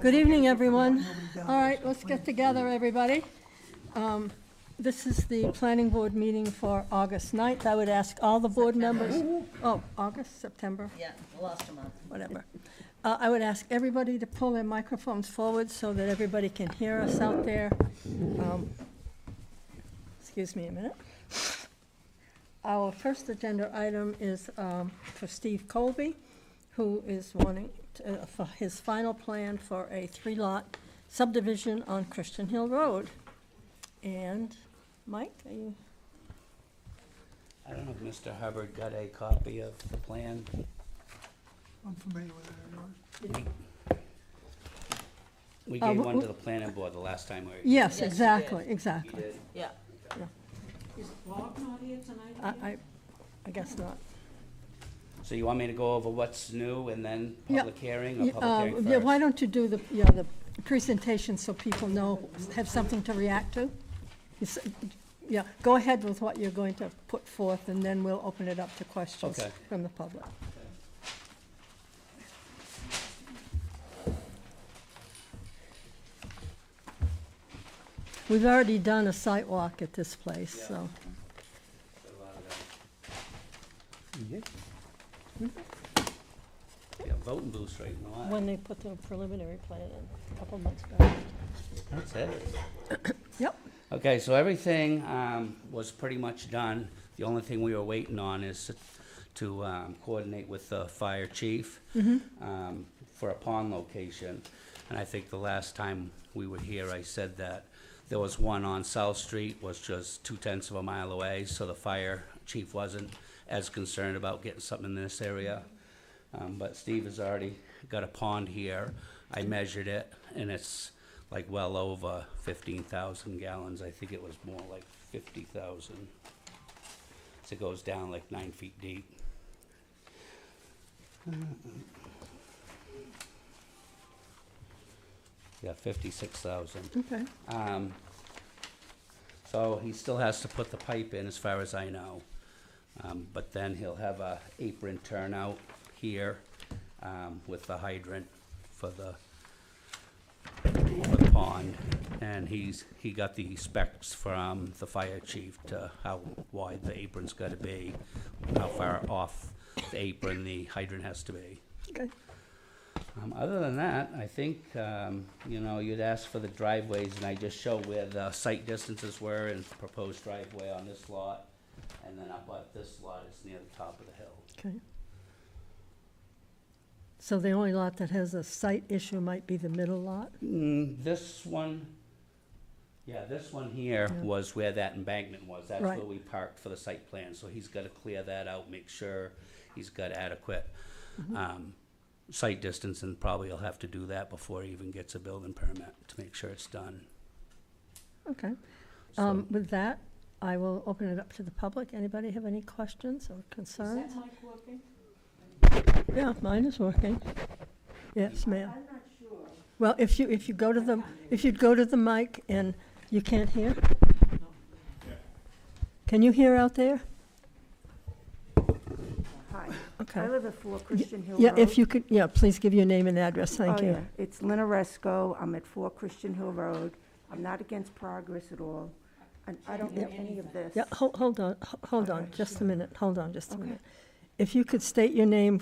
Good evening, everyone. All right, let's get together, everybody. This is the planning board meeting for August 9th. I would ask all the board members, August, September, Yeah, we lost a month. whatever. I would ask everybody to pull their microphones forward so that everybody can hear us out there. Excuse me a minute. Our first agenda item is for Steve Colby, who is wanting for his final plan for a 3-lot subdivision on Christian Hill Road. And Mike, are you? I don't know if Mr. Hubbard got a copy of the plan. I'm familiar with it. We gave one to the planning board the last time we were. Yes, you exactly, You exactly. did? Yeah. Is Bob not here tonight? I guess not. So you want me to go over what's new and then Yeah. public hearing or public hearing first? Yeah, why don't you do the presentation so people know, have something to react to? Yeah, go ahead with what you're going to put forth, and then we'll open it up to questions Okay. from the public. We've already done a site walk at this place, Yeah. so. Yeah, voting booths right in the line. When they put the preliminary plan in, a couple months back. That's it. Yep. Okay, so everything was pretty much done. The only thing we were waiting on is to coordinate with the fire chief for a pond location. And I think the last time we were here, I said that there was one on South Street, was just 2/10 of a mile away, so the fire chief wasn't as concerned about getting something in this area. But Steve has already got a pond here. I measured it, and it's like well over 15,000 gallons. I think it was more like 50,000. So it goes down like 9 feet deep. Yeah, 56,000. Okay. So he still has to put the pipe in, as far as I know. But then he'll have a apron turnout here with the hydrant for the pond. And he got the specs from the fire chief to how wide the apron's gotta be, how far off the apron the hydrant has to be. Okay. Other than that, I think, you'd asked for the driveways, and I just showed where the site distances were and proposed driveway on this lot. And then up at this lot is near the top of the hill. Okay. So the only lot that has a site issue might be the middle lot? This one here Yeah. was where that embankment was. That's Right. where we parked for the site plan, so he's gotta clear that out, make sure he's got adequate, site distance, and probably he'll have to do that before he even gets a building permit to make sure it's done. Okay. So- With that, I will open it up to the public. Anybody have any questions or Is concerns? that mic working? Yeah, mine is working. Yes, ma'am. I'm not sure. Well, if you go to the, if you'd go to the mic and you can't hear? Can you hear out there? Hi, Okay. I live at 4 Christian Hill Yeah, Road. if you could, yeah, please give your name and address, thank Oh, you. yeah, it's Lynn Oresco, I'm at 4 Christian Hill Road. I'm not against progress at all, and I don't know any of this. Yeah, hold on, Okay, just a sure. minute, hold on just a Okay. minute. If you could state your name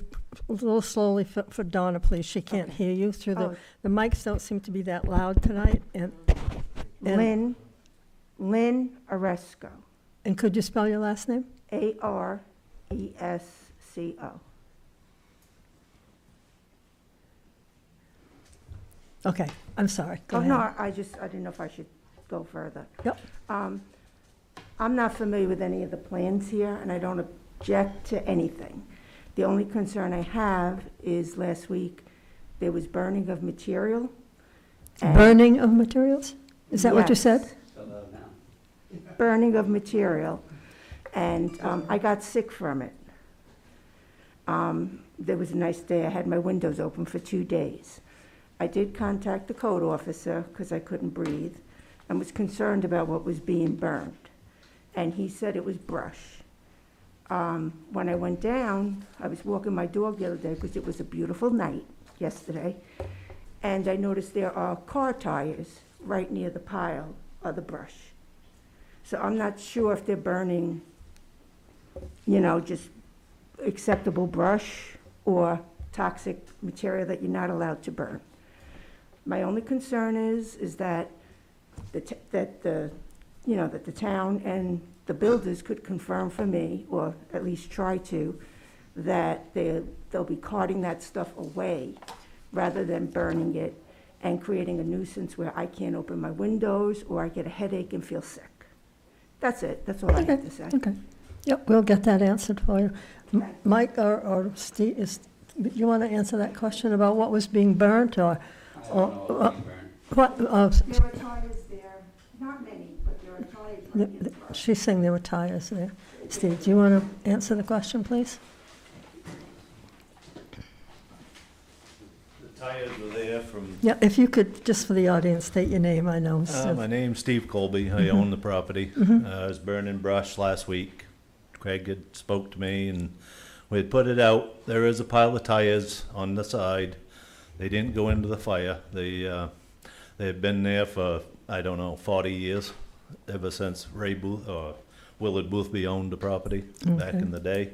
a little slowly for Donna, please, she can't Okay. hear you through Oh. the mics don't seem to be that loud tonight, and Lynn Oresco, and could you spell your last name? Aresco. Okay, I'm sorry, go Oh, ahead. no, I didn't know if I should go further. Yep. I'm not familiar with any of the plans here, and I don't object to anything. The only concern I have is last week, there was burning of material. and- Burning of materials? Is that what you said? Yes, So now, burning of material, and I got sick from it. There was a nice day, I had my windows open for 2 days. I did contact the code officer, because I couldn't breathe, and was concerned about what was being burned. And he said it was brush. When I went down, I was walking my dog the other day, because it was a beautiful night, yesterday, and I noticed there are car tires right near the pile of the brush. So I'm not sure if they're burning, just acceptable brush or toxic material that you're not allowed to burn. My only concern is that the town and the builders could confirm for me, or at least try to, that they'll be carting that stuff away rather than burning it and creating a nuisance where I can't open my windows or I get a headache and feel sick. That's it. That's all I have to say. Okay. Yep, we'll get that answered for you. Mike or Steve, you want to answer that question about what was being burnt, or? I don't know what we burned. What, There are tires there, not many, but there are tires right near the brush. she's saying there were tires there. Steve, do you want to answer the question, please? The tires were there from, Yeah, if you could, just for the audience, state your name, I know. so- my name's Steve Colby, I own the property. I was burning brush last week. Craig had spoke to me and we had put it out. There is a pile of tires on the side. They didn't go into the fire. They had been there for, 40 years, ever since Ray Booth, or Willard Boothby owned the property back Okay. in the day.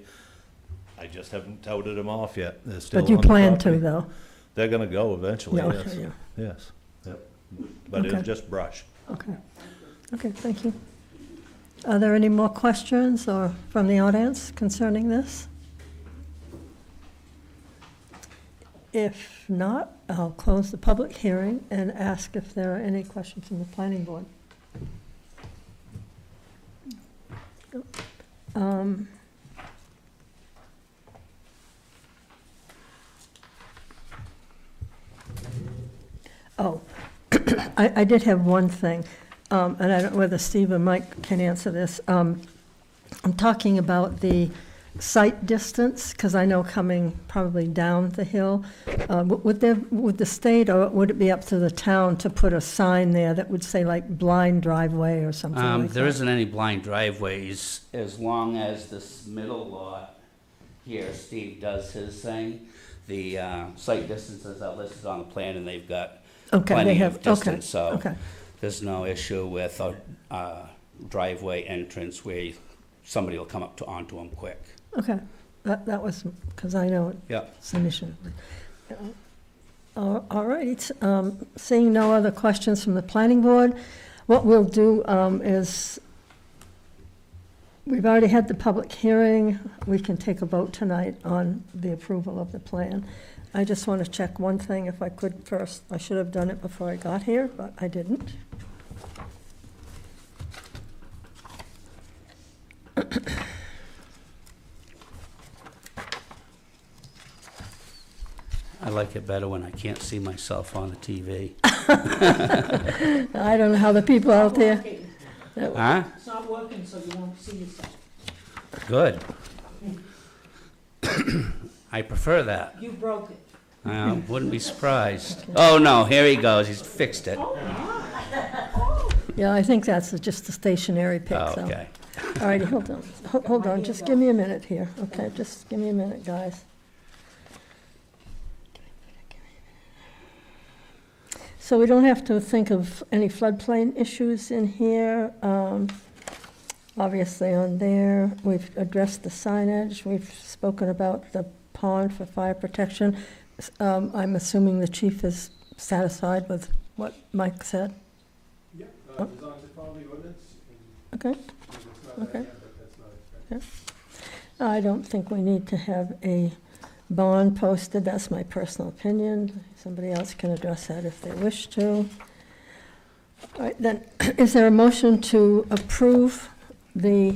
I just haven't touted them off yet. They're still But you on the plan to, property. though? They're gonna go eventually, Yeah, yes. okay, yeah. Yes, yep. But Okay. it's just brush. Okay. Okay, thank you. Are there any more questions or from the audience concerning this? If not, I'll close the public hearing and ask if there are any questions from the planning board. Um, Oh, I did have one thing, and I don't know whether Steve or Mike can answer this. I'm talking about the site distance, because I know coming probably down the hill, would the state, or would it be up to the town to put a sign there that would say like blind driveway or something like that? There isn't any blind driveways, as long as this middle lot here, Steve does his thing. The site distances are listed on the plan, and they've got Okay, they plenty have, of distance, so okay. there's no issue with a driveway entrance where somebody will come up onto them quick. Okay, that was, because I know Yeah. it's an issue. All right, seeing no other questions from the planning board, what we'll do is, we've already had the public hearing, we can take a vote tonight on the approval of the plan. I just want to check one thing if I could first. I should have done it before I got here, but I didn't. I like it better when I can't see myself on the TV. I don't know how the people out there, Huh? It's not working, so you won't see yourself. Good. I prefer that. You broke it. I wouldn't be surprised. Oh, no, here he goes. He's fixed it. yeah, I think that's just a stationary pic, Oh, so. okay. All righty, hold on, hold on, just give me a minute here, okay, just give me a minute, guys. So we don't have to think of any floodplain issues in here. Obviously on there, we've addressed the signage, we've spoken about the pond for fire protection. I'm assuming the chief is satisfied with what Mike said? Yeah, as long as they follow the ordinance. Okay. It's not Okay. that yet, but that's not expected. I don't think we need to have a bond posted, that's my personal opinion. Somebody else can address that if they wish to. All right, then, is there a motion to approve the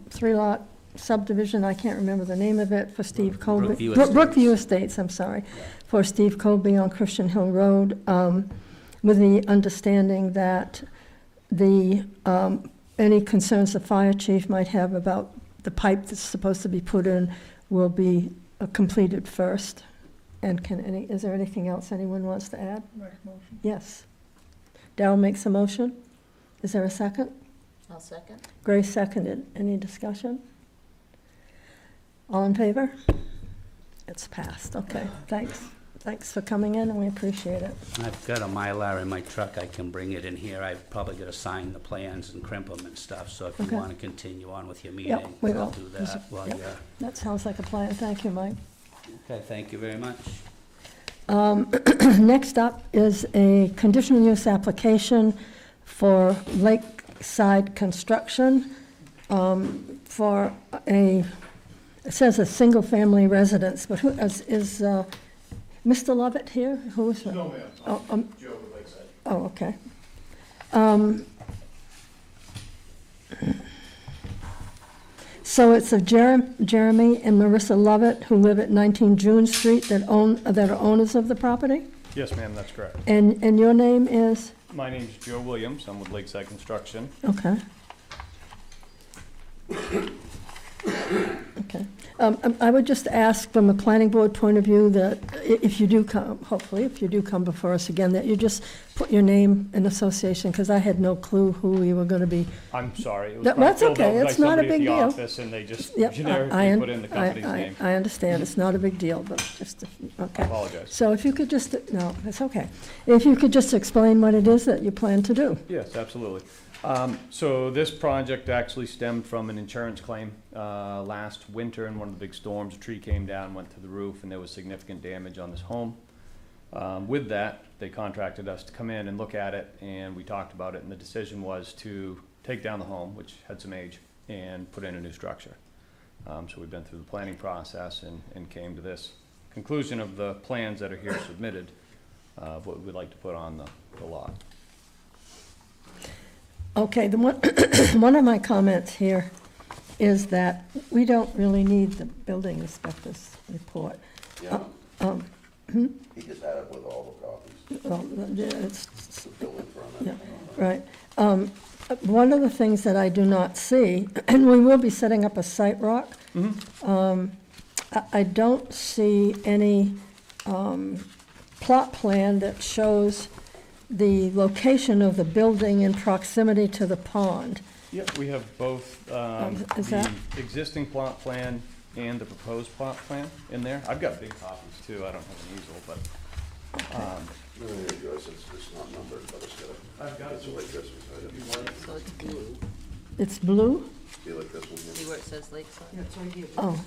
three-lot subdivision, I can't remember the name of it, for Steve Colby? Brookview Estates. Brookview Estates, I'm sorry, for Steve Colby on Christian Hill Road, with the understanding that any concerns the fire chief might have about the pipe that's supposed to be put in will be completed first. And is there anything else anyone wants to add? Make a motion. Yes. Darrell makes a motion. Is there a second? I'll second. Grace seconded. Any discussion? All in favor? It's passed. Okay, thanks. Thanks for coming in, and we appreciate it. I've got a Mylar in my truck, I can bring it in here. I've probably got to sign the plans and crimp them and stuff, so if you Okay. want to continue on with your Yep, meeting, we I'll will. do that while Yep. you're, That sounds like a plan. Thank you, Mike. okay, thank you very much. Next up is a conditional use application for lakeside construction for a, it says a single-family residence, but who is Mr. Lovett here? Who is it? No, ma'am. Oh, Joe with Lakeside. oh, okay. So it's of Jeremy and Marissa Lovett, who live at 19 June Street, that are owners of the property? Yes, ma'am, that's correct. And your name is? My name's Joe Williams. I'm with Lakeside Construction. Okay. Okay. I would just ask from a planning board point of view that if you do come, hopefully, if you do come before us again, that you just put your name and association, because I had no clue who we were going to be. I'm sorry. It was That's probably filled okay. out by It's not a somebody big at the deal. office, and they just Yep, generically put in the company's name. I understand. It's not a big deal, but just, I okay. apologize. So if you could just, no, it's okay. If you could just explain what it is that you plan to do. Yes, absolutely. So this project actually stemmed from an insurance claim. Last winter in one of the big storms, a tree came down, went to the roof, and there was significant damage on this home. With that, they contracted us to come in and look at it, and we talked about it, and the decision was to take down the home, which had some age, and put in a new structure. So we've been through the planning process and came to this conclusion of the plans that are here submitted, of what we'd like to put on the lot. Okay, the one, one of my comments here is that we don't really need the building inspector's report. Yeah, Hmm? he just had it with all the copies, Well, it's, the building permit. yeah, right. One of the things that I do not see, and we will be setting up a site rock. I don't see any plot plan that shows the location of the building in proximity to the pond. Yep, we have both Is the that- existing plot plan and the proposed plot plan in there. I've got big copies too, I don't have an easel, but, There you go, it's not numbered, but it's got a, I've got it's like this one, So it's blue. It's blue? see like this one See here, where it says Lakeside? Yeah, it's right here. Oh,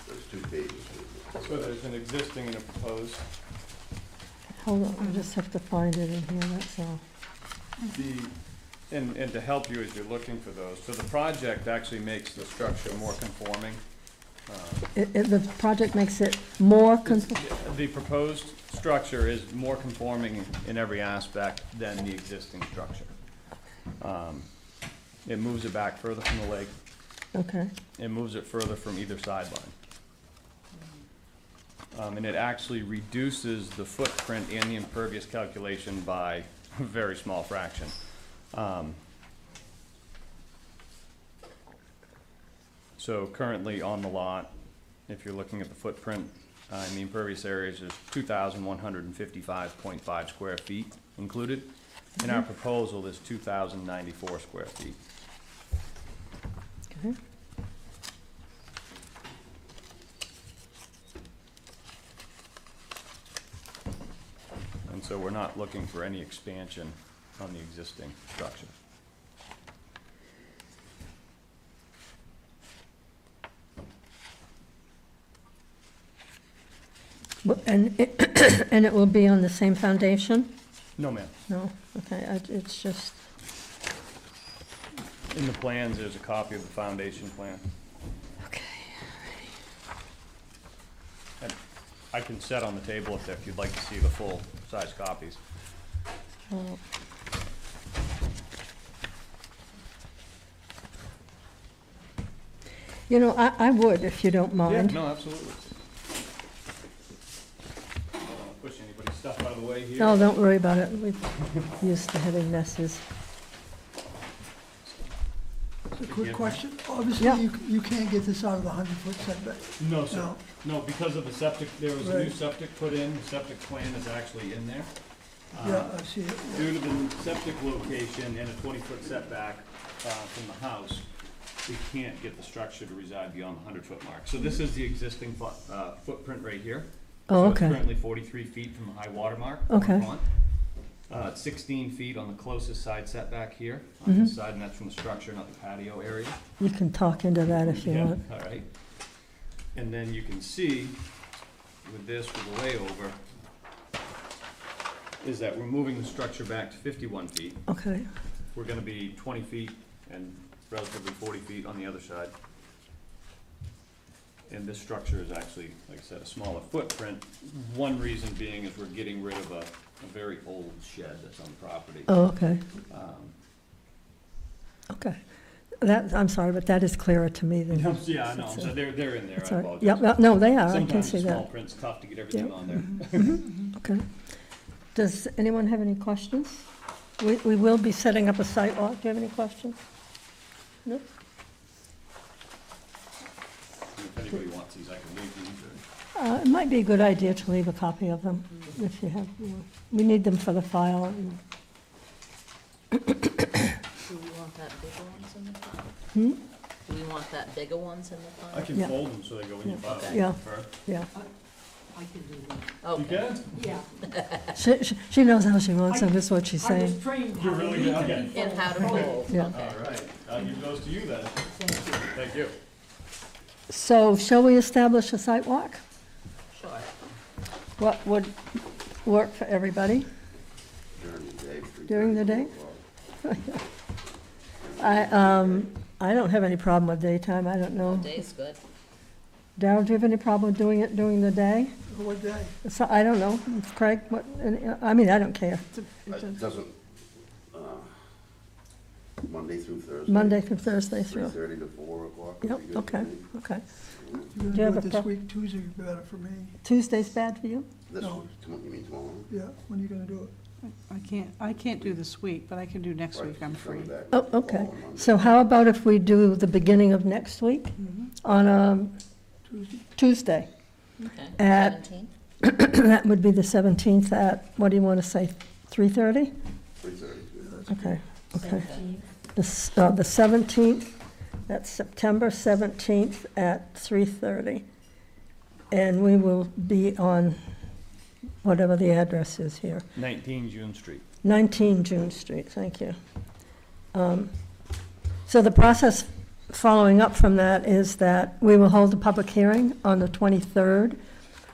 there's 2 pages. so there's an existing and a proposed. hold on, I just have to find it in here, that's all. And to help you as you're looking for those, so the project actually makes the structure more conforming. The project makes it more, The proposed structure is more conforming in every aspect than the existing structure. It moves it back further from the lake. okay, It moves it further from either sideline. And it actually reduces the footprint and the impervious calculation by a very small fraction. So currently on the lot, if you're looking at the footprint, in the impervious areas, there's 2,155.5 square feet included. In our proposal, there's 2,094 square feet. okay. And so we're not looking for any expansion on the existing structure. And it will be on the same foundation? No, ma'am. No, okay, it's just, In the plans, there's a copy of the foundation plan. okay. And I can set on the table if you'd like to see the full-size copies. You know, I would, if you don't Yeah, mind. no, absolutely. I don't wanna push anybody's stuff out of the way here. No, don't worry about it, we're used to having messes. It's a quick question. Obviously, Yeah. you can't get this out of the 100-foot setback. No, sir. No. No, because of the septic, there was a new Right. septic put in, the septic plan is actually in there. Yeah, I see it. yeah. Due to the septic location and a 20-foot setback from the house, we can't get the structure to reside beyond the 100-foot mark. So this is the existing footprint right here. Oh, So it's okay. currently 43 feet from the high water mark. Okay. on the front. It's 16 feet on the closest side setback here, on this side, and that's from the structure, not the patio area. You can talk into that if you Yeah, want. all right. And then you can see with this, with the layover, is that we're moving the structure back to 51 feet. Okay, We're gonna be 20 feet and relatively 40 feet on the other side. And this structure is actually, like I said, a smaller footprint. One reason being is we're getting rid of a very old shed that's on the property. oh, okay, Um, okay. That, I'm sorry, but that is clearer to me than. Yeah, I know, so they're in there, It's I all right. apologize. Yep, no, they are, I can Sometimes see the small that. print's tough to get everything Yeah. on there. Okay. Does anyone have any questions? We will be setting up a site walk. Do you have any questions? No? If anybody wants these, I can leave these, or. It might be a good idea to leave a copy of them if you have, we need them for the file. And- Do we want that bigger ones in the file? Hmm? Do we want that bigger ones in the I file? can Yeah. fold them so they go in your Yeah. file. Yeah. Prefer. Yeah, I can do that. You Okay. can? Yeah. she knows how she wants them, is what she's I saying. was trained You're how to really read good, them okay. And how to fold? Yeah. All right, I'll give those to you then. Thank you. So shall we establish a site walk? Sure. What would work for everybody? During the day. During the day? 3:30, I don't have any problem with daytime, I don't know. Day's good. Darryl, do you have any problem with doing it during the day? What day? So, I don't know, Craig, what, I mean, I don't care. It doesn't, Monday through Thursday. Monday through Thursday through. 3:30 to 4 o'clock. would Yep, be good for okay, me. okay. You're Do you gonna have do a it pref- this week, Tuesday would be better for me. Tuesday's bad for you? This, No. you mean tomorrow? Yeah, when are you gonna do it? I can't do this week, but I can do next Right, week, I'm she's coming free. back Oh, the okay. following Monday. So how about if we do the beginning of next week on Tuesday? Tuesday? Okay. At- 17? That would be the 17th at, what do you want to say, 3:30? 3:30. Okay, okay. The 17th, that's September 17th at 3:30. And we will be on whatever the address is here. 19 June Street. 19 June Street, thank you. So the process following up from that is that we will hold a public hearing on the 23rd.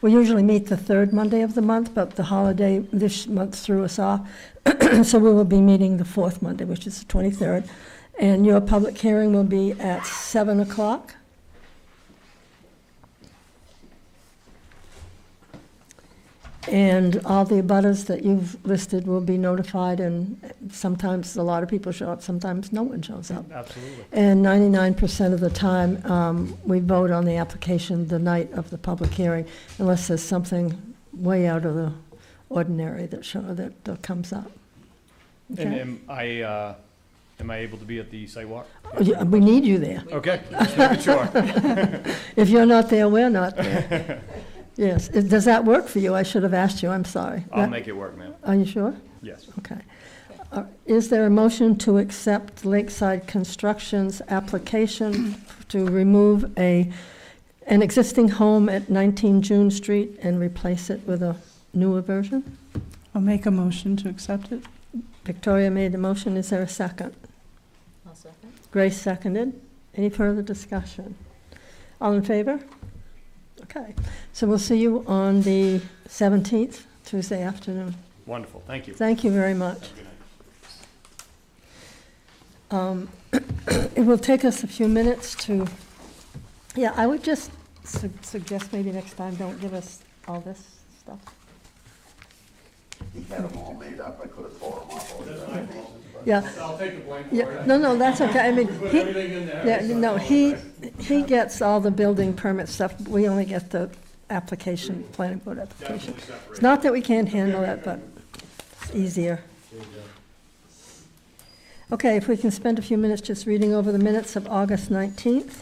We usually meet the third Monday of the month, but the holiday this month threw us off. So we will be meeting the fourth Monday, which is the 23rd. And your public hearing will be at 7 o'clock. And all the abutters that you've listed will be notified, and sometimes a lot of people show up, sometimes no one shows up. Absolutely. And 99% of the time, we vote on the application the night of the public hearing, unless there's something way out of the ordinary that comes up. And Okay? am I able to be at the site walk? Yeah, we need you there. Okay, just making sure. If you're not there, we're not there. Yes, does that work for you? I should have asked you, I'm sorry. I'll make it work, ma'am. Are you sure? Yes. Okay. Is there a motion to accept Lakeside Construction's application to remove an existing home at 19 June Street and replace it with a newer version? I'll make a motion to accept it. Victoria made the motion. Is there a second? I'll second. Grace seconded. Any further discussion? All in favor? Okay. So we'll see you on the 17th, Tuesday afternoon. Wonderful, thank you. Thank you very much. Have a good night. It will take us a few minutes to, yeah, I would just suggest maybe next time, don't give us all this stuff. He had them all made up, I could have tore them off. all the time. Yeah, I'll take the blame for yeah, it. no, that's okay, I mean, Put he, everything in there. yeah, no, he gets all the building permit stuff, we only get the application, planning board application. Definitely separate. It's not that we can't handle it, but it's easier. Okay, if we can spend a few minutes just reading over the minutes of August 19th.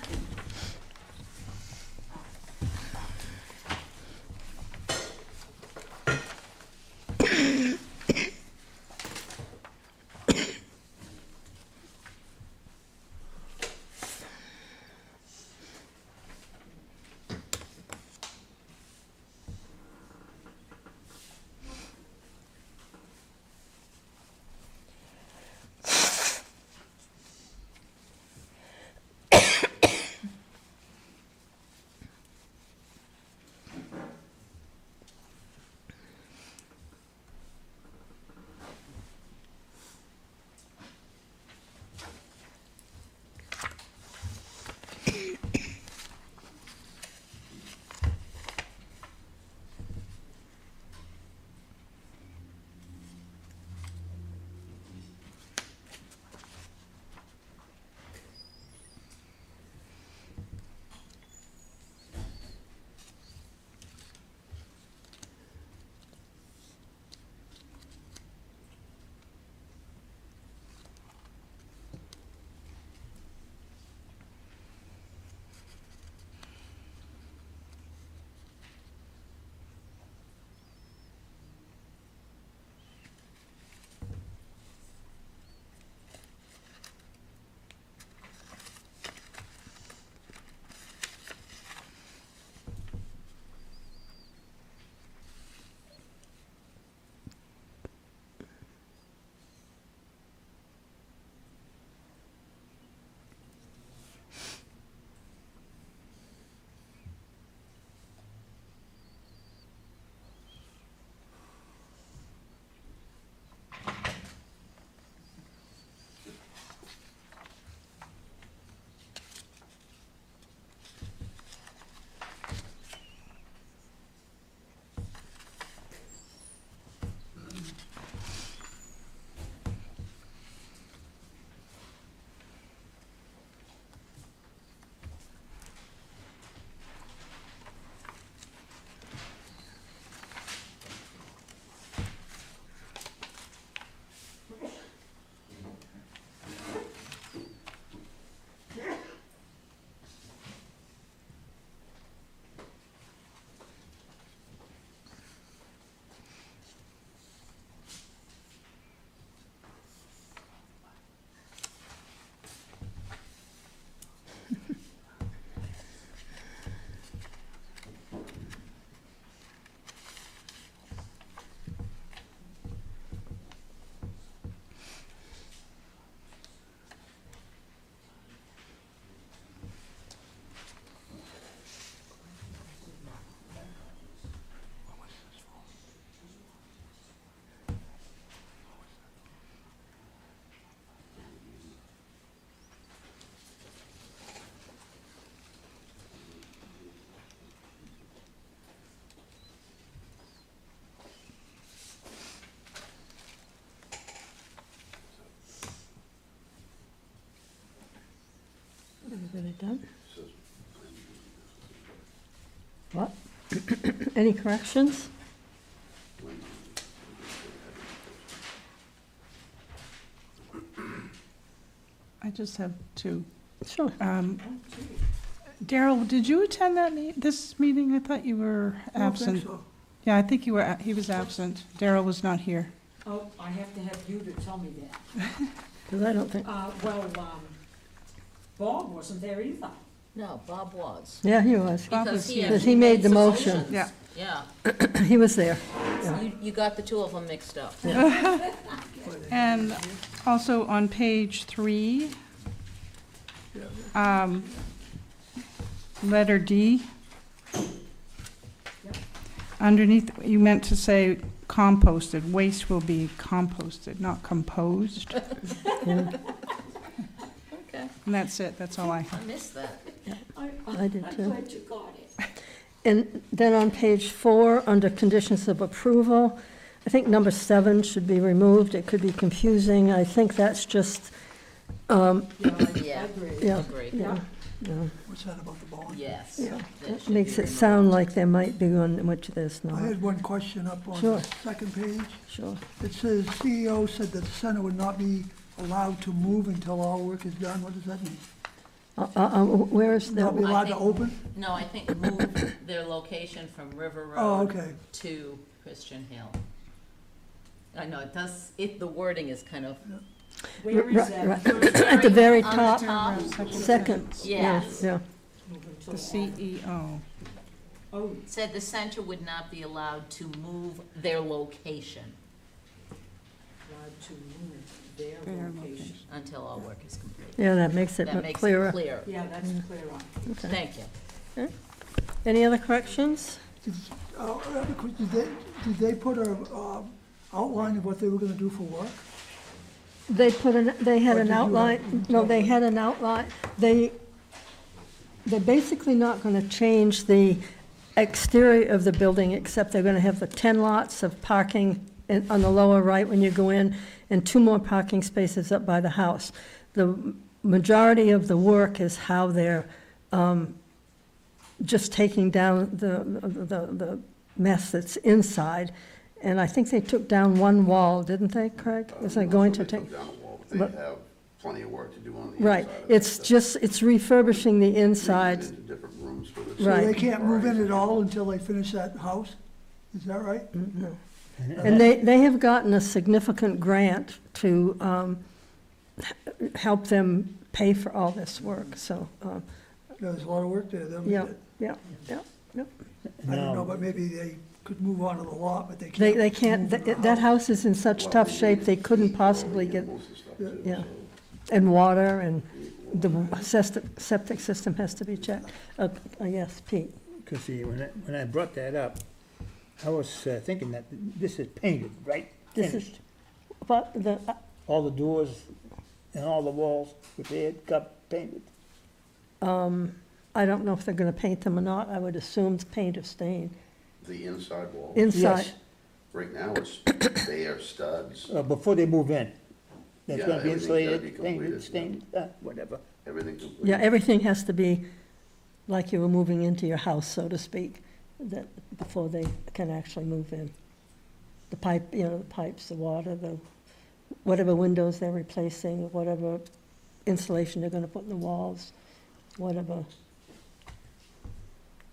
Really done? Says- What? Any corrections? I just have two. Sure. Daryl, did you attend this meeting? I thought you were I don't think absent. so. Yeah, I think you were, he was absent. Daryl was not here. Oh, I have to have you to tell me that. Because I don't think, Bob wasn't there either. No, Bob was. yeah, he was. Bob Because was he here. Because actually he made the some motion. motions. Yeah. Yeah, He was there. you got the two of them mixed up. And also on page 3, letter D. Underneath, you meant to say composted. Waste will be composted, not composed. Okay, And that's it, that's all I I have. missed that. I did I'm too. glad you got it. And then on page 4, under conditions of approval, I think number 7 should be removed. It could be confusing. I think that's just, Yeah, I agree. yeah, agree. yeah, yeah. What's that about the bond? Yes. Yeah. that It should makes be it sound removed. like there might be one, which there's I not. had one question up on Sure. the second page. Sure. It says CEO said that the center would not be allowed to move until all work is done. What does that mean? Where is Not be the, allowed to think- open? No, I think move their location from River Oh, Road okay. to Christian Hill. I know, it does, the wording is kind of. Where is that? at the very On top, the top, second. Yes. Yeah, Moving to The CEO. Oh, said the center would not be allowed to move their location allowed to move their Their location. until all work is complete. yeah, that makes it That makes it clearer. clear. Yeah, that's clear on. Okay. Thank you. Any other corrections? I have a question. Did they put a outline of what they were gonna do for work? They had Or an did you outline, no, they had an outline. They're basically not gonna change the exterior of the building, except they're gonna have the 10 lots of parking on the lower right when you go in, and 2 more parking spaces up by the house. The majority of the work is how they're just taking down the mess that's inside. And I think they took down one wall, didn't they, Craig? Was I going to They take? took down a wall, but but- they have plenty of work to do on the Right, inside of it's it. just, it's refurbishing the They use inside. it into different rooms for the- So they Right. can't move in at all until they finish that house? Is that right? And they have gotten a significant grant to help them pay for all this work, so, There's a lot of work there. They'll yeah, need it. yeah, yeah. I don't know, but maybe they could move on to the lot, but they They can't. can't, move in the that house is in such Well, tough they shape, need they couldn't heat possibly going get, in most of the stuff too, yeah. so and water, and the septic system has to be checked. Yes, Pete? Because see, when I brought that up, I was thinking that this is painted, right? This is, Finished. but the, All the doors and all the walls repaired, got painted. I don't know if they're gonna paint them or not, I would assume it's paint or stain. The inside wall, Inside, Yes. right now, it's bare studs, Before they move in. That's Yeah, gonna be everything's gotta insulated, be painted, completed, stained, whatever. everything complete. yeah, everything has to be like you were moving into your house, so to speak, that, before they can actually move in. The pipe, the pipes, the water, whatever windows they're replacing, whatever insulation they're gonna put in the walls, whatever.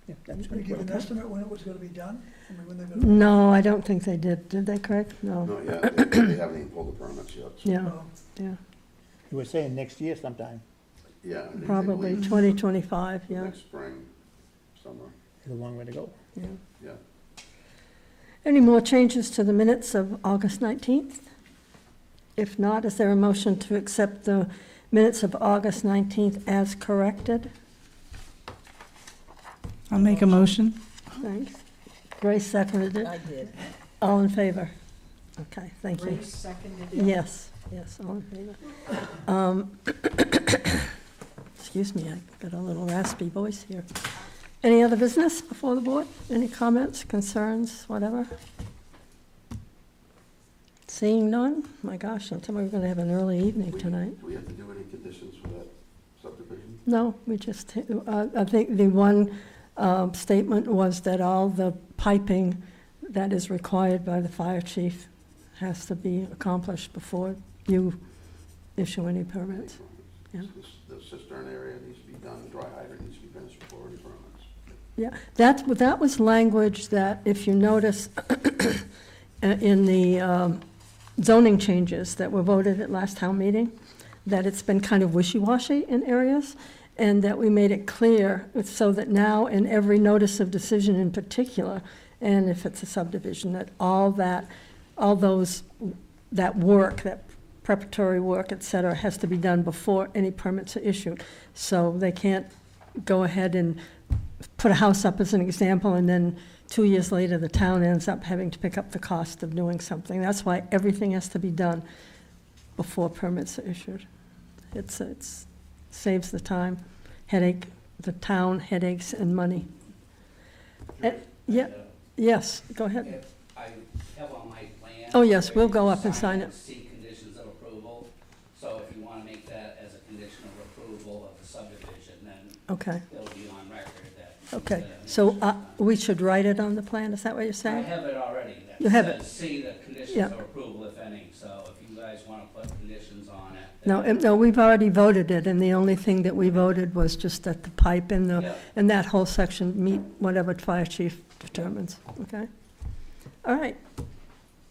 Yeah, that's Did they gonna give an work out. estimate when it was gonna be done? I mean, when they're gonna? No, I don't think they did they, Craig? No, Not yet, they haven't even pulled the permits yet, so, yeah, Oh, yeah, You were saying next year sometime, yeah. I think they probably leave 2025, yeah, Next spring, summer, it's a long way to go. yeah. yeah. Any more changes to the minutes of August 19th? If not, is there a motion to accept the minutes of August 19th as corrected? I'll make a motion. Thanks. Grace seconded it. I did. All in favor? Okay, thank you. Grace seconded it. Yes, all in favor. Excuse me, I've got a little raspy voice here. Any other business before the board? Any comments, concerns, whatever? Seeing none? My gosh, I'm telling you, we're gonna have an early evening tonight. Do we have to do any conditions for that subdivision? No, we just, I think the one statement was that all the piping that is required by the fire chief has to be accomplished before you issue any permits. Yeah. The cistern area needs to be done, dry hydrant needs to be finished before any permits. Yeah, that was language that, if you notice, in the zoning changes that were voted at last town meeting, that it's been kind of wishy-washy in areas, and that we made it clear so that now in every notice of decision in particular, and if it's a subdivision, that that work, that preparatory work, et cetera, has to be done before any permits are issued. So they can't go ahead and put a house up as an example, and then 2 years later, the town ends up having to pick up the cost of doing something. That's why everything has to be done before permits are issued. It's saves the time, headache, the town headaches and money. Yeah, yes, go ahead. If I have on my plan. Oh, yes, we'll go up and sign it. See conditions of approval, so if you wanna make that as a condition of approval of the subdivision, then Okay, it'll be on record that. okay. So we should write it on the plan, is that what you're I saying? have it already. You have it? Says, see the conditions Yeah. of approval, if any, so if you guys wanna put conditions on it. No, then- no, we've already voted it, and the only thing that we voted was just that the pipe and Yeah. that whole section meet whatever fire chief determines, okay? All right.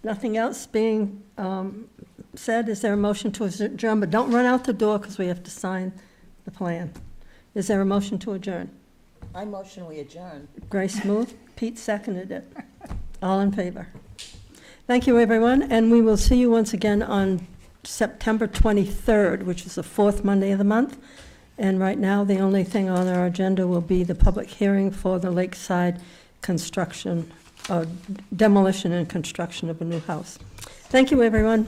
Nothing else being said, is there a motion to adjourn? But don't run out the door, because we have to sign the plan. Is there a motion to adjourn? I motion we adjourn. Grace moved, Pete seconded it. All in favor? Thank you, everyone, and we will see you once again on September 23rd, which is the fourth Monday of the month. And right now, the only thing on our agenda will be the public hearing for the lakeside construction, demolition and construction of a new house. Thank you, everyone.